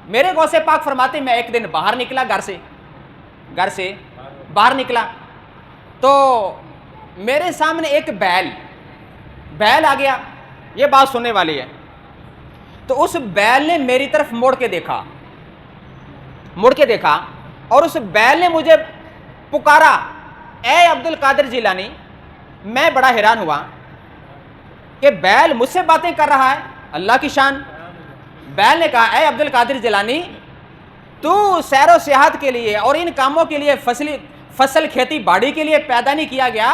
میرے غوث پاک فرماتے میں ایک دن باہر نکلا، گھر سے باہر نکلا تو میرے سامنے ایک بیل آ گیا، یہ بات سننے والی ہے، تو اس بیل نے میری طرف مڑ کے دیکھا اور اس بیل نے مجھے پکارا، اے عبد القادر جیلانی۔ میں بڑا حیران ہوا کہ بیل مجھ سے باتیں کر رہا ہے، اللہ کی شان۔ بیل نے کہا، اے عبد القادر جیلانی، تو سیر و سیاحت کے لیے اور ان کاموں کے لیے فصل کھیتی باڑی کے لیے پیدا نہیں کیا گیا،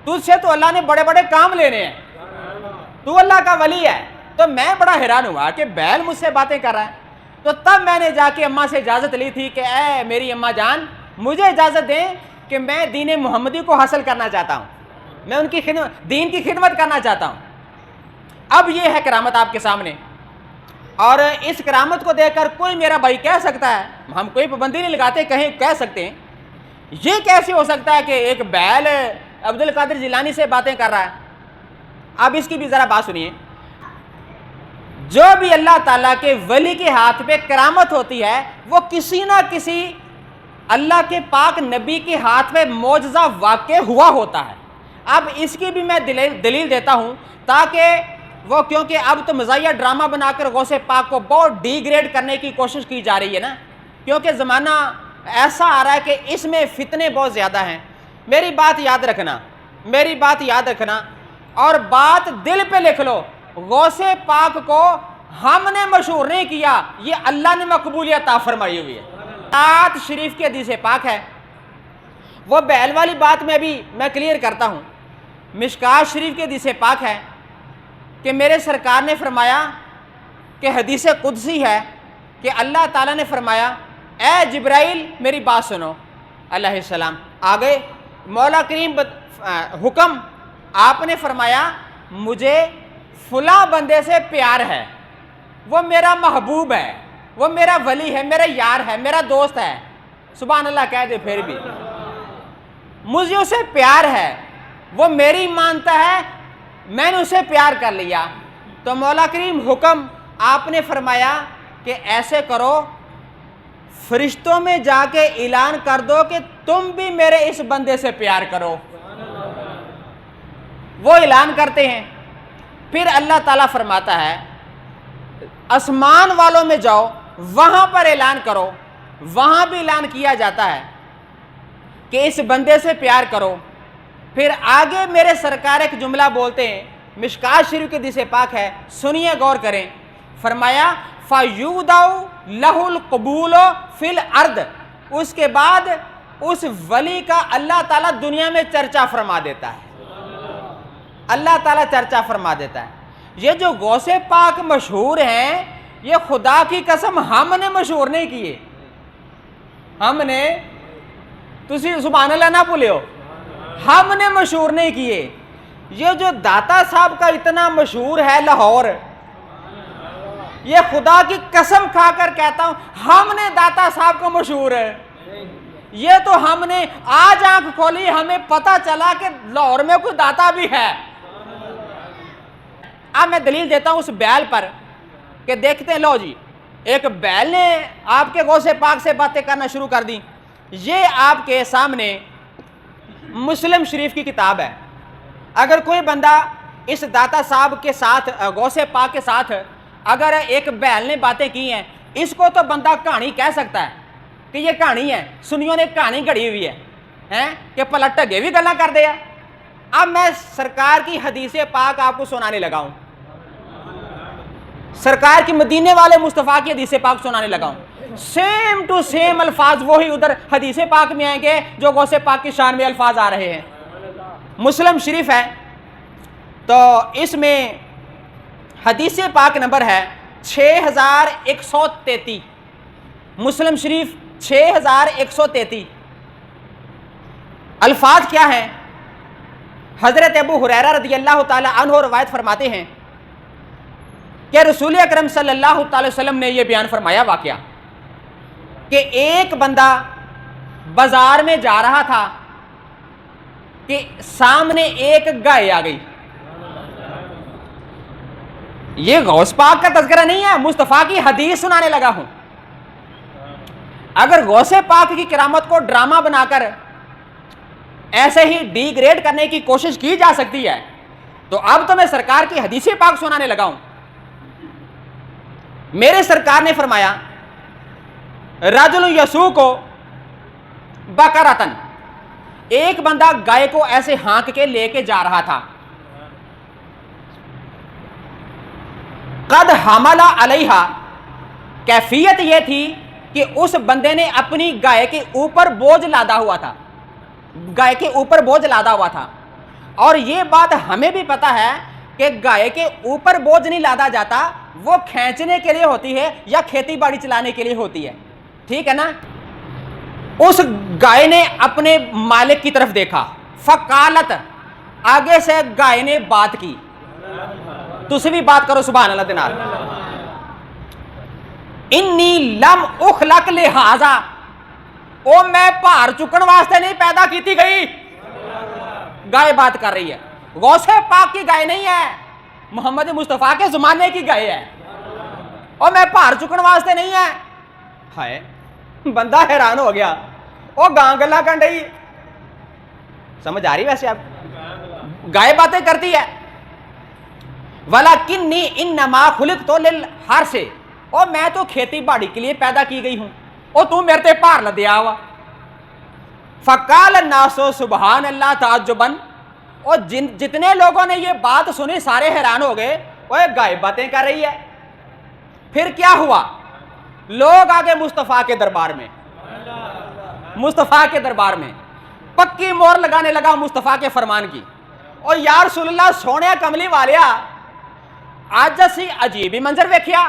تجھ سے تو اللہ نے بڑے بڑے کام لینے ہیں، تو اللہ کا ولی ہے۔ تو میں بڑا حیران ہوا کہ بیل مجھ سے باتیں کر رہا ہے۔ تو تب میں نے جا کے اماں سے اجازت لی تھی کہ اے میری اماں جان، مجھے اجازت دیں کہ میں دین محمدی کو حاصل کرنا چاہتا ہوں، میں ان کی دین کی خدمت کرنا چاہتا ہوں۔ اب یہ ہے کرامت آپ کے سامنے، اور اس کرامت کو دیکھ کر کوئی میرا بھائی کہہ سکتا ہے، ہم کوئی پابندی نہیں لگاتے، کہہ سکتے ہیں یہ کیسے ہو سکتا ہے کہ ایک بیل عبد القادر جیلانی سے باتیں کر رہا ہے۔ اب اس کی بھی ذرا بات سنیے۔ جو بھی اللہ تعالیٰ کے ولی کے ہاتھ پہ کرامت ہوتی ہے وہ کسی نہ کسی اللہ کے پاک نبی کے ہاتھ پہ معجزہ واقع ہوا ہوتا ہے۔ اب اس کی بھی میں دلیل دیتا ہوں تاکہ وہ، کیونکہ اب تو مزاحیہ ڈرامہ بنا کر غوث پاک کو بہت ڈی گریڈ کرنے کی کوشش کی جا رہی ہے نا، کیونکہ زمانہ ایسا آ رہا ہے کہ اس میں فتنے بہت زیادہ ہیں۔ میری بات یاد رکھنا اور بات دل پہ لکھ لو، غوث پاک کو ہم نے مشہور نہیں کیا، یہ اللہ نے مقبولیت عطا فرمائی ہوئی ہے۔ آیت شریف کی حدیث پاک ہے، وہ بیل والی بات میں کلیئر کرتا ہوں۔ مشکات شریف کی حدیث پاک ہے کہ میرے سرکار نے فرمایا کہ حدیث قدسی ہے کہ اللہ تعالیٰ نے فرمایا، اے جبرائیل میری بات سنو، علیہ السلام آگے مولا کریم حکم، آپ نے فرمایا مجھے فلاں بندے سے پیار ہے، وہ میرا محبوب ہے، وہ میرا ولی ہے، میرا یار ہے، میرا دوست ہے، سبحان اللہ کہہ دے پھر بھی، مجھے اسے پیار ہے، وہ میری مانتا ہے، میں نے اسے پیار کر لیا۔ تو مولا کریم حکم، آپ نے فرمایا کہ ایسے کرو، فرشتوں میں جا کے اعلان کر دو کہ تم بھی میرے اس بندے سے پیار کرو۔ وہ اعلان کرتے ہیں، پھر اللہ تعالیٰ فرماتا ہے آسمان والوں میں جاؤ، وہاں پر اعلان کرو، وہاں بھی اعلان کیا جاتا ہے کہ اس بندے سے پیار کرو۔ پھر آگے میرے سرکار ایک جملہ بولتے ہیں، مشکات شریف کی حدیث پاک ہے، سنیے غور کریں، فرمایا فَيُودَعُ لَهُ الْقُبُولُ فِي الْأَرْضِ، اس کے بعد اس ولی کا اللہ تعالیٰ دنیا میں چرچا فرما دیتا ہے، اللہ تعالیٰ چرچا فرما دیتا ہے۔ یہ جو غوث پاک مشہور ہیں، یہ خدا کی قسم ہم نے مشہور نہیں کیے، ہم نے، تسی سبحان اللہ نہ بھولے ہو، ہم نے مشہور نہیں کیے۔ یہ جو داتا صاحب کا اتنا مشہور ہے لاہور، یہ خدا کی قسم کھا کر کہتا ہوں ہم نے داتا صاحب کو مشہور ہے، یہ تو ہم نے آج آنکھ کھولی، ہمیں پتہ چلا کہ لاہور میں کوئی داتا بھی ہے۔ اب میں دلیل دیتا ہوں اس بیل پر کہ دیکھتے ہیں، لو جی ایک بیل نے آپ کے غوث پاک سے باتیں کرنا شروع کر دی۔ یہ آپ کے سامنے مسلم شریف کی کتاب ہے، اگر کوئی بندہ اس داتا صاحب کے ساتھ، غوث پاک کے ساتھ اگر ایک بیل نے باتیں کی ہیں، اس کو تو بندہ کہانی کہہ سکتا ہے کہ یہ کہانی ہے، سنیوں نے کہانی گھڑی ہوئی ہے کہ پلٹ ٹگے بھی گلا کر دیا۔ اب میں سرکار کی حدیث پاک آپ کو سنانے لگا ہوں، سرکار کی مدینے والے مصطفیٰ کی حدیث پاک سنانے لگا ہوں، سیم ٹو سیم الفاظ وہی ادھر حدیث پاک میں آئیں گے جو غوث پاک کی شان میں الفاظ آ رہے ہیں۔ مسلم شریف ہے تو اس میں حدیث پاک نمبر ہے 6133، مسلم شریف 6133۔ الفاظ کیا ہیں؟ حضرت ابو ہریرہ رضی اللہ تعالی عنہ روایت فرماتے ہیں کہ رسول اکرم صلی اللہ تعالی وسلم نے یہ بیان فرمایا واقعہ کہ ایک بندہ بازار میں جا رہا تھا کہ سامنے ایک گائے آ گئی۔ یہ غوث پاک کا تذکرہ نہیں ہے، مصطفیٰ کی حدیث سنانے لگا ہوں، اگر غوث پاک کی کرامت کو ڈرامہ بنا کر ایسے ہی ڈی گریڈ کرنے کی کوشش کی جا سکتی ہے تو اب تو میں سرکار کی حدیث پاک سنانے لگا ہوں۔ میرے سرکار نے فرمایا رجل یسوق بقرۃ، ایک بندہ گائے کو ایسے ہانک کے لے کے جا رہا تھا، قد حمل علیہا، کیفیت یہ تھی کہ اس بندے نے اپنی گائے کے اوپر بوجھ لادا ہوا تھا، گائے کے اوپر بوجھ لادا ہوا تھا۔ اور یہ بات ہمیں بھی پتا ہے کہ گائے کے اوپر بوجھ نہیں لادا جاتا، وہ کھینچنے کے لیے ہوتی ہے یا کھیتی باڑی چلانے کے لیے ہوتی ہے، ٹھیک ہے نا۔ اس گائے نے اپنے مالک کی طرف دیکھا، فقالت، آگے سے گائے نے بات کی، تسی بھی بات کرو سبحان اللہ دینار، انی لم اخلق لہذا، او میں پار چکن واسطے نہیں پیدا کیتی گئی۔ گائے بات کر رہی ہے، غوث پاک کی گائے نہیں ہے، محمد مصطفیٰ کے زمانے کی گائے ہے، اور میں پار چکن واسطے نہیں ہے۔ ہائے، بندہ حیران ہو گیا، وہ گاں گلا کر رہی، سمجھ آ رہی ویسے اب گائے باتیں کرتی ہے۔ وَلَكِنِّي إِنَّمَا خُلِقْتُ لِلْحَرْثِ، اور میں تو کھیتی باڑی کے لیے پیدا کی گئی ہوں، اور تو میرے تے پار لدیا ہوا۔ فَقَالَ النَّاسُ سُبْحَانَ اللَّهِ تَعَجُّبًا، اور جتنے لوگوں نے یہ بات سنی سارے حیران ہو گئے، وہ گائے باتیں کر رہی ہے۔ پھر کیا ہوا؟ لوگ آگے مصطفیٰ کے دربار میں، مصطفیٰ کے دربار میں پکی مور لگانے لگا مصطفیٰ کے فرمان کی، اور یا رسول اللہ سونے کملی والیا آج اسی عجیب ہی منظر ویکھیا۔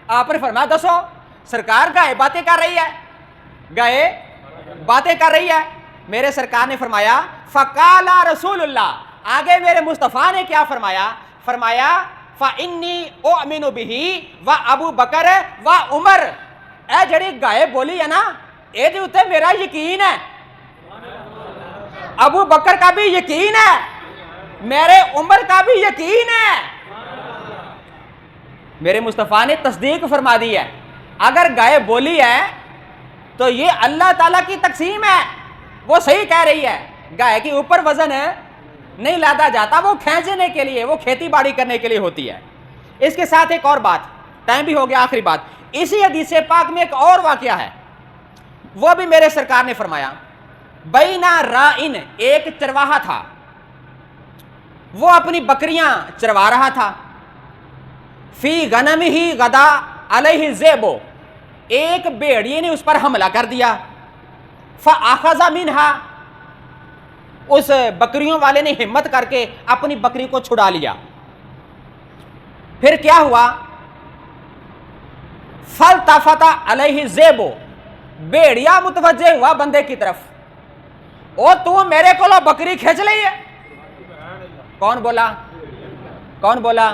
آپ نے فرمایا دسو، سرکار گائے باتیں کر رہی ہے، گائے باتیں کر رہی ہے۔ میرے سرکار نے فرمایا فقال رسول اللہ، آگے میرے مصطفیٰ نے کیا فرمایا؟ فرمایا فَإِنِّي أُؤْمِنُ بِهِ وَأَبُو بَكْرَ وَعُمَرَ، اے جڑی گائے بولی ہے نا، اے دے اتے میرا یقین ہے، ابو بکر کا بھی یقین ہے، میرے عمر کا بھی یقین ہے۔ میرے مصطفیٰ نے تصدیق فرما دی ہے، اگر گائے بولی ہے تو یہ اللہ تعالیٰ کی تقسیم ہے، وہ صحیح کہہ رہی ہے۔ گائے کے اوپر وزن نہیں لادا جاتا، وہ کھینچنے کے لیے، وہ کھیتی باڑی کرنے کے لیے ہوتی ہے۔ اس کے ساتھ ایک اور بات، ٹائم بھی ہو گیا، آخری بات، اسی حدیث پاک میں ایک اور واقعہ ہے، وہ بھی میرے سرکار نے فرمایا بینا رائن، ایک چرواہا تھا، وہ اپنی بکریاں چروا رہا تھا، فی غنمہ غدا علیہ ذئب، ایک بھیڑیے نے اس پر حملہ کر دیا، فاخذ منہا، اس بکریوں والے نے ہمت کر کے اپنی بکری کو چھڑا لیا۔ پھر کیا ہوا؟ فالتفت علیہ ذئب، بھیڑیا متوجہ ہوا بندے کی طرف، او تو میرے کو لو بکری کھینچ لی ہے۔ کون بولا؟ کون بولا؟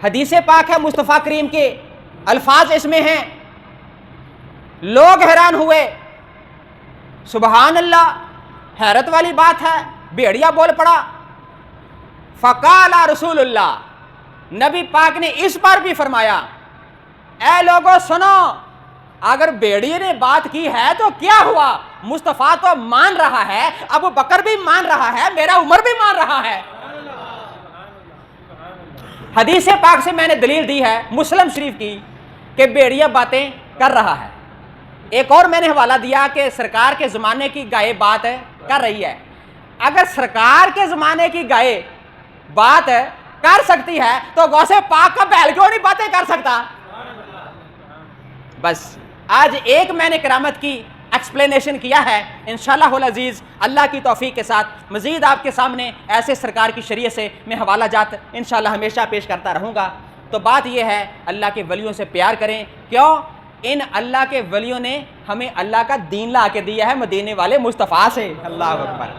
حدیث پاک ہے، مصطفیٰ کریم کے الفاظ اس میں ہیں۔ لوگ حیران ہوئے، سبحان اللہ، حیرت والی بات ہے، بھیڑیا بول پڑا۔ فقال رسول اللہ، نبی پاک نے اس بار بھی فرمایا اے لوگوں سنو، اگر بھیڑیے نے بات کی ہے تو کیا ہوا؟ مصطفیٰ تو مان رہا ہے، ابو بکر بھی مان رہا ہے، میرا عمر بھی مان رہا ہے۔ حدیث پاک سے میں نے دلیل دی ہے مسلم شریف کی کہ بھیڑیا باتیں کر رہا ہے۔ ایک اور میں نے حوالہ دیا کہ سرکار کے زمانے کی گائے بات کر رہی ہے۔ اگر سرکار کے زمانے کی گائے بات کر سکتی ہے تو غوث پاک کا بیل کیوں نہیں باتیں کر سکتا؟ بس آج ایک میں نے کرامت کی ایکسپلینیشن کیا ہے، انشاءاللہ العزیز اللہ کی توفیق کے ساتھ مزید آپ کے سامنے ایسے سرکار کی شریعت سے میں حوالہ جات انشاءاللہ ہمیشہ پیش کرتا رہوں گا۔ تو بات یہ ہے، اللہ کے ولیوں سے پیار کریں، کیوں؟ ان اللہ کے ولیوں نے ہمیں اللہ کا دین لا کے دیا ہے مدینے والے مصطفیٰ سے۔ اللہ اکبر۔